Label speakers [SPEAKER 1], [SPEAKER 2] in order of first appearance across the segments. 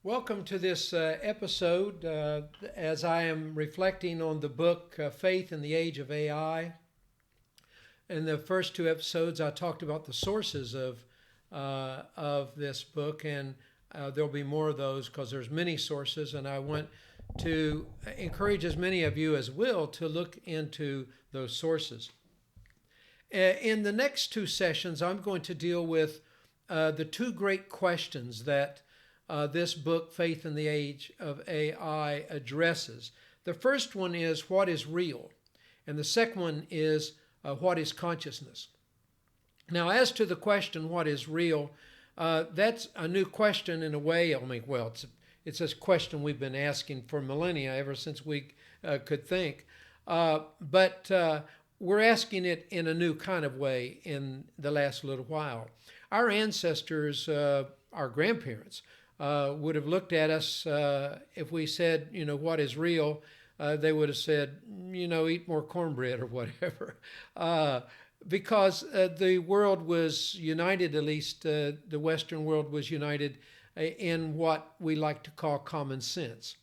[SPEAKER 1] Welcome to this episode as I am reflecting on the book Faith in the Age of AI. In the first two episodes, I talked about the sources of this book, and there'll be more of those because there's many sources, and I want to encourage as many of you as will to look into those sources. In the next two sessions, I'm going to deal with the two great questions that this book, Faith in the Age of AI, addresses. The first one is, what is real? And the second one is, what is consciousness? Now, as to the question, what is real, that's a new question in a way. It's a question we've been asking for millennia, ever since we could think. But we're asking it in a new kind of way in the last little while. Our ancestors, our grandparents, would have looked at us if we said, what is real? They would have said, eat more cornbread or whatever. Because the world was united, at least the Western world was united in what we like to call common sense.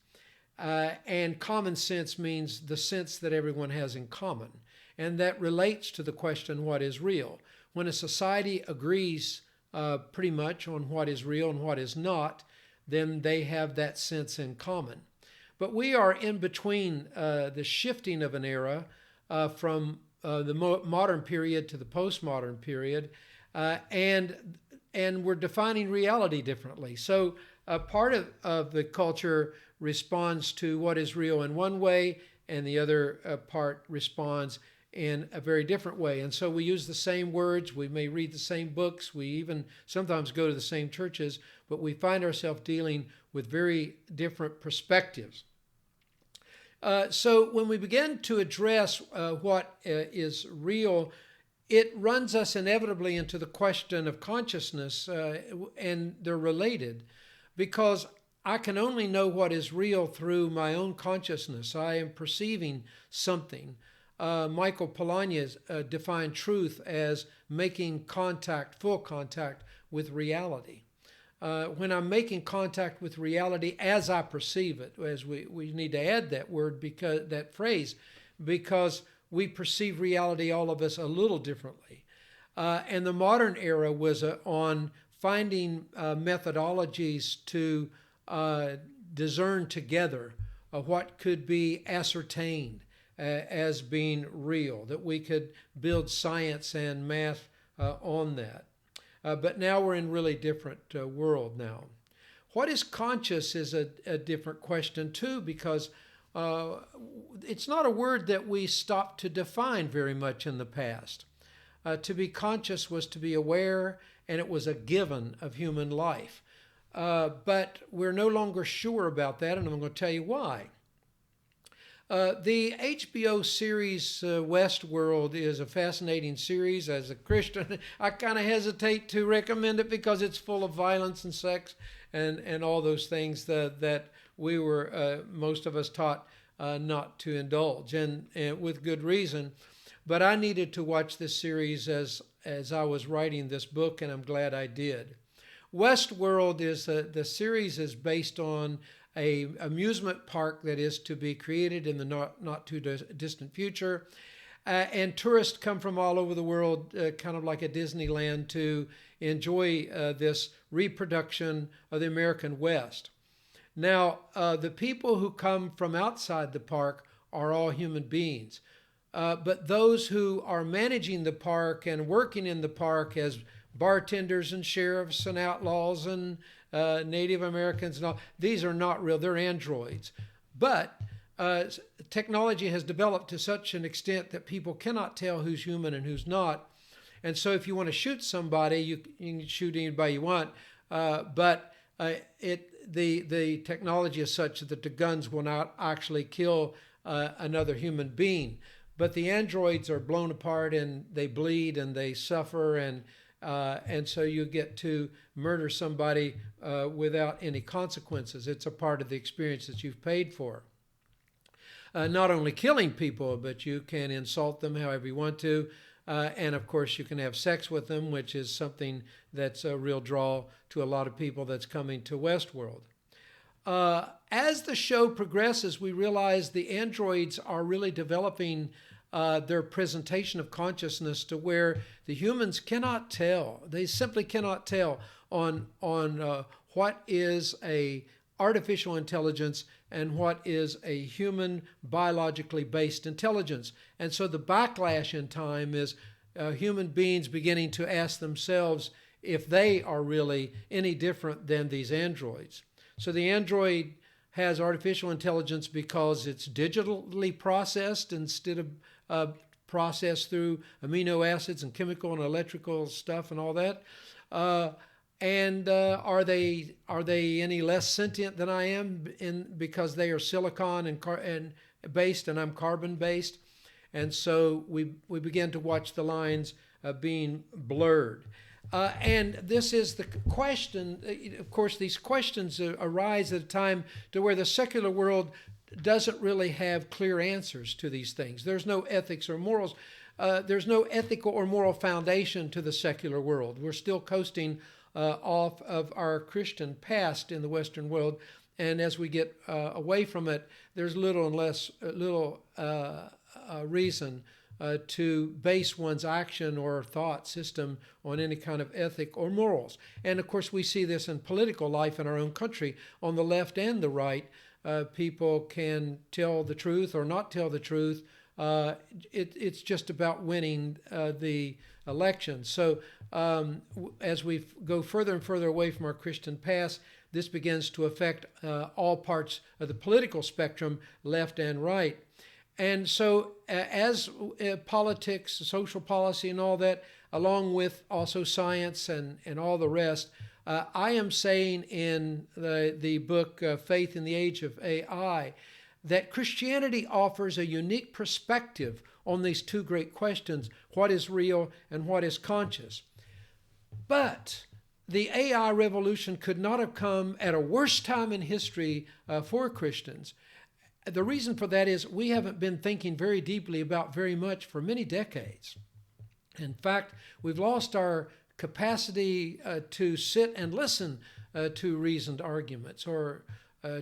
[SPEAKER 1] And common sense means the sense that everyone has in common. And that relates to the question, what is real? When a society agrees pretty much on what is real and what is not, then they have that sense in common. But we are in between the shifting of an era from the modern period to the postmodern period, and we're defining reality differently. So part of the culture responds to what is real in one way, and the other part responds in a very different way. And so we use the same words, we may read the same books, we even sometimes go to the same churches, but we find ourselves dealing with very different perspectives. So when we begin to address what is real, it runs us inevitably into the question of consciousness, and they're related, because I can only know what is real through my own consciousness. I am perceiving something. Michael Polanyi defined truth as making contact, full contact with reality. When I'm making contact with reality as I perceive it, as we need to add that word, because that phrase, because we perceive reality, all of us, a little differently. And the modern era was on finding methodologies to discern together what could be ascertained as being real, that we could build science and math on that. But now we're in really different world now. What is conscious is a different question too, because it's not a word that we stopped to define very much in the past. To be conscious was to be aware, and it was a given of human life. But we're no longer sure about that, and I'm going to tell you why. The HBO series Westworld is a fascinating series. As a Christian, I kind of hesitate to recommend it because it's full of violence and sex and all those things that we were, most of us, taught not to indulge, and with good reason. But I needed to watch this series as I was writing this book, and I'm glad I did. Westworld is the series is based on a amusement park that is to be created in the not too distant future. And tourists come from all over the world, kind of like a Disneyland, to enjoy this reproduction of the American West. Now, the people who come from outside the park are all human beings. But those who are managing the park and working in the park as bartenders and sheriffs and outlaws and Native Americans and all, these are not real. They're androids. But technology has developed to such an extent that people cannot tell who's human and who's not. And so if you want to shoot somebody, you can shoot anybody you want. But the technology is such that the guns will not actually kill another human being. But the androids are blown apart, and they bleed and they suffer, and so you get to murder somebody without any consequences. It's a part of the experience that you've paid for. Not only killing people, but you can insult them however you want to. And of course, you can have sex with them, which is something that's a real draw to a lot of people that's coming to Westworld. As the show progresses, we realize the androids are really developing their presentation of consciousness to where the humans cannot tell. They simply cannot tell on what is a artificial intelligence and what is a human biologically based intelligence. And so the backlash in time is human beings beginning to ask themselves if they are really any different than these androids. So the android has artificial intelligence because it's digitally processed instead of processed through amino acids and chemical and electrical stuff and all that. And are they any less sentient than I am because they are silicon and based and I'm carbon based? And so we begin to watch the lines being blurred. And this is the question. Of course, these questions arise at a time to where the secular world doesn't really have clear answers to these things. There's no ethics or morals. There's no ethical or moral foundation to the secular world. We're still coasting off of our Christian past in the Western world. And as we get away from it, there's little reason to base one's action or thought system on any kind of ethic or morals. And of course, we see this in political life in our own country. On the left and the right, people can tell the truth or not tell the truth. It's just about winning the election. So as we go further and further away from our Christian past, this begins to affect all parts of the political spectrum, left and right. And so as politics, social policy and all that, along with also science and all the rest, I am saying in the book Faith in the Age of AI that Christianity offers a unique perspective on these two great questions, what is real and what is conscious. But the AI revolution could not have come at a worse time in history for Christians. The reason for that is we haven't been thinking very deeply about very much for many decades. In fact, we've lost our capacity to sit and listen to reasoned arguments or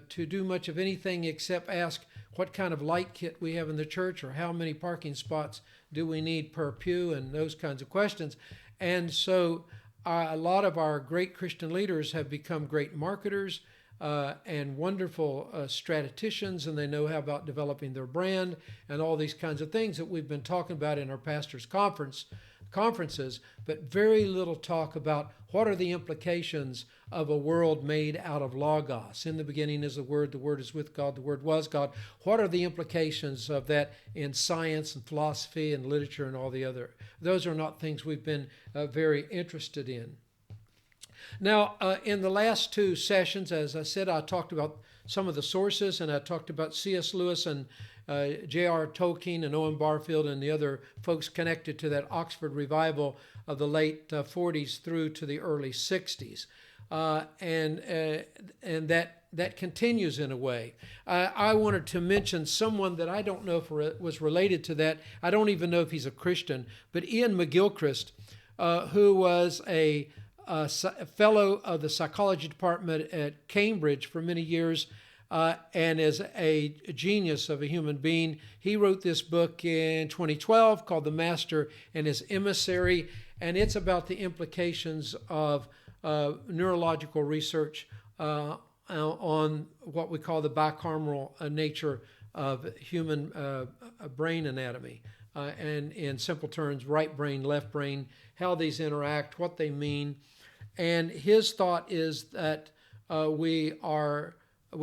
[SPEAKER 1] to do much of anything except ask what kind of light kit we have in the church or how many parking spots do we need per pew and those kinds of questions. And so a lot of our great Christian leaders have become great marketers and wonderful strategicians, and they know how about developing their brand and all these kinds of things that we've been talking about in our pastors' conferences, but very little talk about what are the implications of a world made out of logos. In the beginning is the Word is with God, the Word was God. What are the implications of that in science and philosophy and literature and all the other? Those are not things we've been very interested in. Now, in the last two sessions, as I said, I talked about some of the sources, and I talked about C.S. Lewis and J.R. Tolkien and Owen Barfield and the other folks connected to that Oxford revival of the late 40s through to the early 60s. And that continues in a way. I wanted to mention someone that I don't know if was related to that. I don't even know if he's a Christian, but Ian McGilchrist, who was a fellow of the psychology department at Cambridge for many years, and is a genius of a human being. He wrote this book in 2012 called The Master and His Emissary, and it's about the implications of neurological research on what we call the bicameral nature of human brain anatomy. And in simple terms, right brain, left brain, how these interact, what they mean. And his thought is that we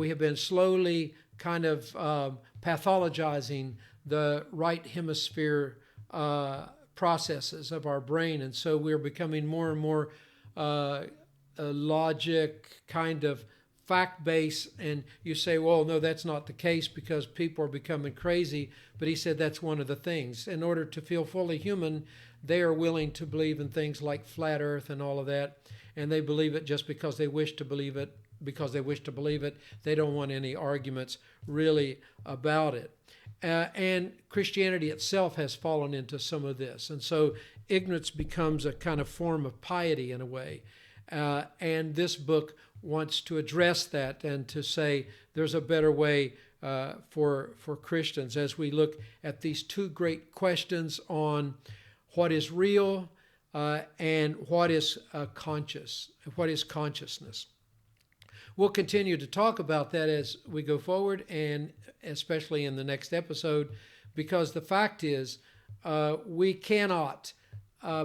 [SPEAKER 1] have been slowly kind of pathologizing the right hemisphere processes of our brain. And so we're becoming more and more logic, kind of fact-based. And you say, well, no, that's not the case because people are becoming crazy. But he said that's one of the things. In order to feel fully human, they are willing to believe in things like flat earth and all of that. And they believe it just because they wish to believe it. Because they wish to believe it, they don't want any arguments really about it. And Christianity itself has fallen into some of this. And so ignorance becomes a kind of form of piety in a way. And this book wants to address that and to say there's a better way for Christians as we look at these two great questions on what is real and what is consciousness. We'll continue to talk about that as we go forward, and especially in the next episode, because the fact is we cannot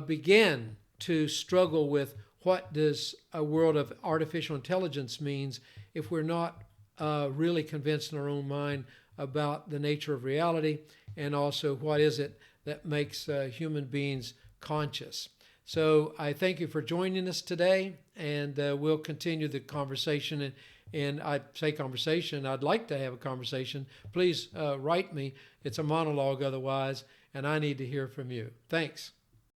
[SPEAKER 1] begin to struggle with what does a world of artificial intelligence means if we're not really convinced in our own mind about the nature of reality and also what is it that makes human beings conscious. So I thank you for joining us today, and we'll continue the conversation. And I say conversation, I'd like to have a conversation. Please write me. It's a monologue otherwise, and I need to hear from you. Thanks.